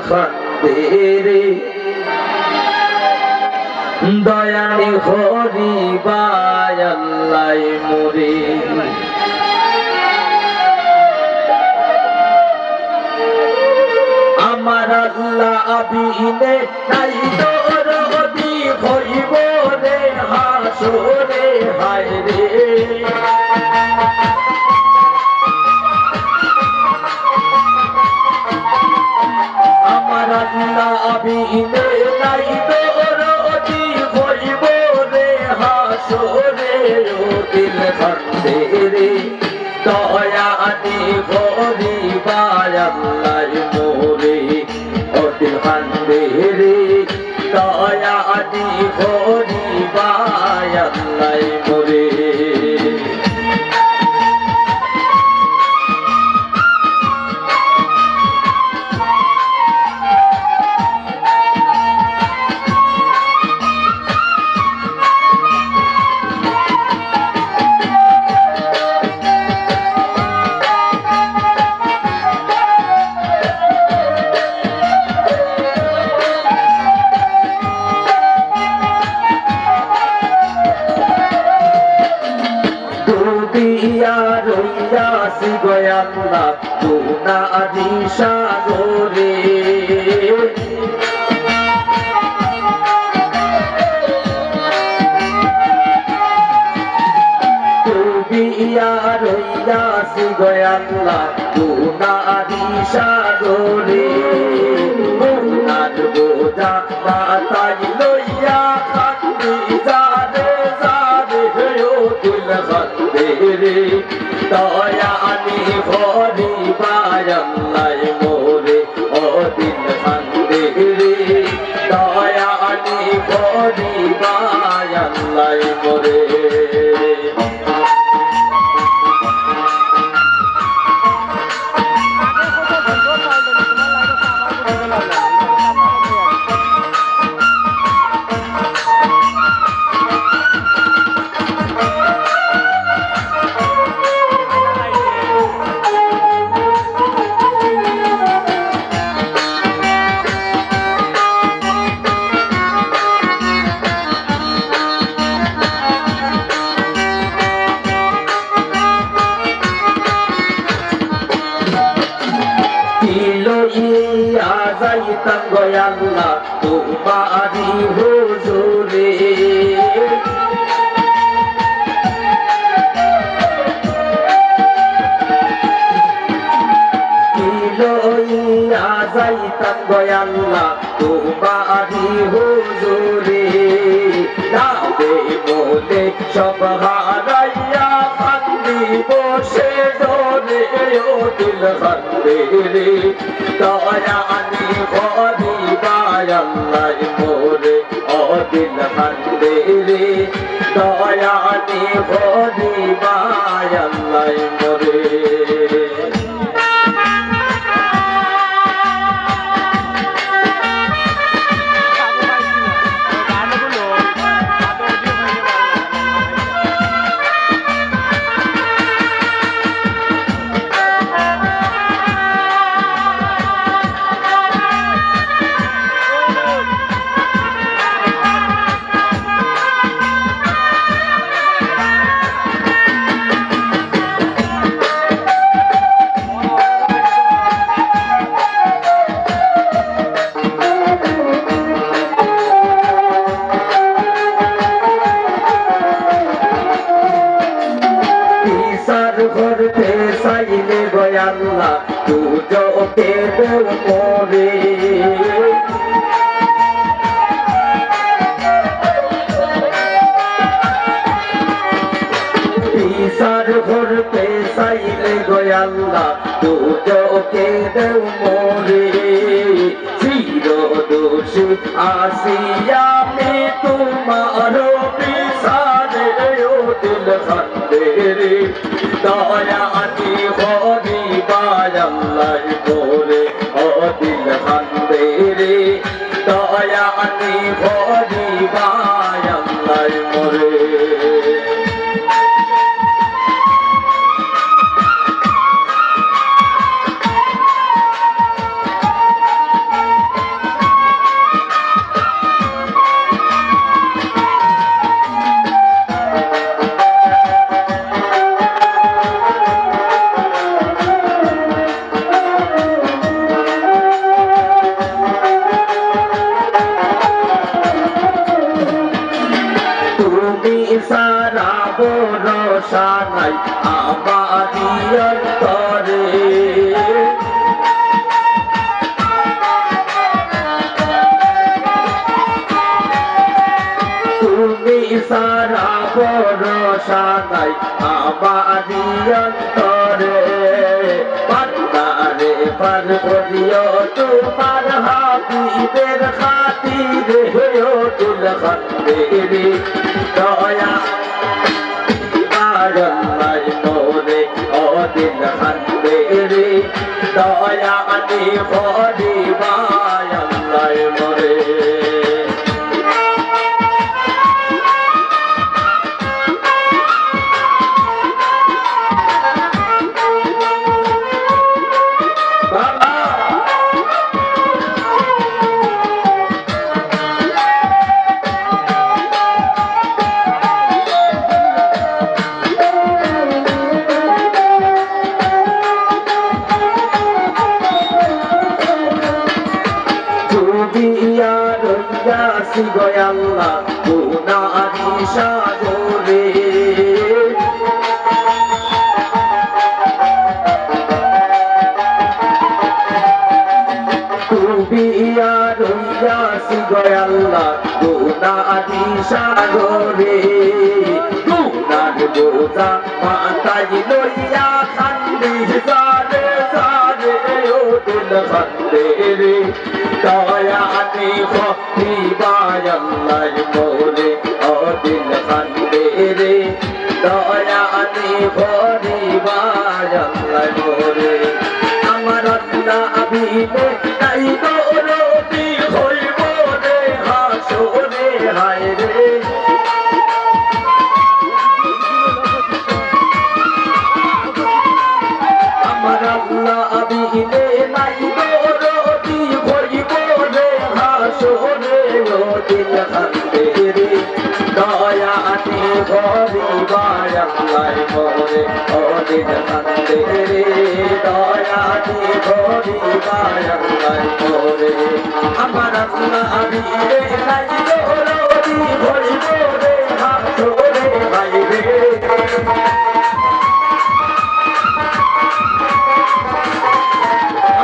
খান্দে রে দয়ানি হরি বায়াল্লাই মোরে আমার আল্লাহ আবিনে নাই দরদি হইব রে হাসরে হায় রে আমার আল্লাহ আবিনে নাই দরদি হইব রে হাসরে ও দিল খান্দে রে দয়ানি হরি বায়াল্লাই মোরে ও দিল খান্দে রে দয়ানি হরি বায়াল্লাই মোরে রইয়াছি গয়াল্লা তুনারি সাগরে তুবিয়া রইয়াছি গয়াল্লা তুনারি সাগরে তুনার বোঝা মাথায় লইয়া খান্দি যারে যারে ও দিল খান্দে রে দয়ানি হরি বায়াল্লাই মোরে ও দিল খান্দে রে দয়ানি হরি বায়াল্লাই মোরে লইয়া যাইতাম গয়াল্লা তোমারি হুজুরে লইয়া যাইতাম গয়াল্লা তোমারি হুজুরে যাবে বলে সব হারাইয়া কান্দি বসে ডরে ও দিল খান্দে রে দয়ানি হরি বায়াল্লাই মোরে ও দিল খান্দে রে দয়ানি হরি বায়াল্লাই মোরে করতে চাইলে গয়াল্লা তুজোকে দেও মোরে বিচার করতে চাইলে গয়াল্লা তুজোকে দেও মোরে চির দোষী আসিয়া আমি তোমার বিচারে ও দিল খান্দে রে দয়ানি হরি বায়াল্লাই মোরে ও দিল খান্দে রে দয়ানি হরি বায়াল্লাই মোরে ভরসা নাই আমারি অন্তরে তুমি সারা ভরসা নাই আমারি অন্তরে পান্নারে পার করিও তোমার হাবিবের খাতিরে ও দিল খাতিরে দয়া আল্লাহ মোরে ও দিল খাতিরে দয়া আনি করিবা আল্লাহ মোরে রইয়াছি গয়াল্লা গুনারি সাগরে ডুবিয়া রইয়াছি গয়াল্লা গুনারি সাগরে গুনার বোঝা মাথায় লইয়া খান্দি সারে সারে ও দিল খান্দে রে দয়া আনি খতিবা আল্লাহ মোরে ও দিল খান্দে রে দয়া আনি খতিবা আল্লাহ মোরে আমার আল্লাহ আবিনে নাই দৌলতি হইব রে হাসরে হায় রে আমার আল্লাহ আবিনে নাই দৌলতি হইব রে হাসরে ও দিল খান্দে রে দয়া আনি খতিবা আল্লাহ মোরে ও দিল খান্দে রে দয়া আনি খতিবা আল্লাহ মোরে আমার আল্লাহ আবিনে নাই দৌলতি হইব রে হাসরে হায় রে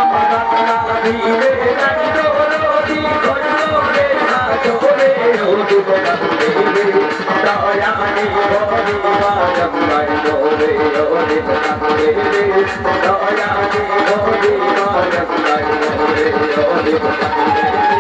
আমার আল্লাহ আবিনে নাই দৌলতি হইব রে হাসরে ও দিল খান্দে রে দয়া আনি খতিবা আল্লাহ মোরে ও দিল খান্দে রে দয়া আনি খতিবা আল্লাহ মোরে ও দিল খান্দে রে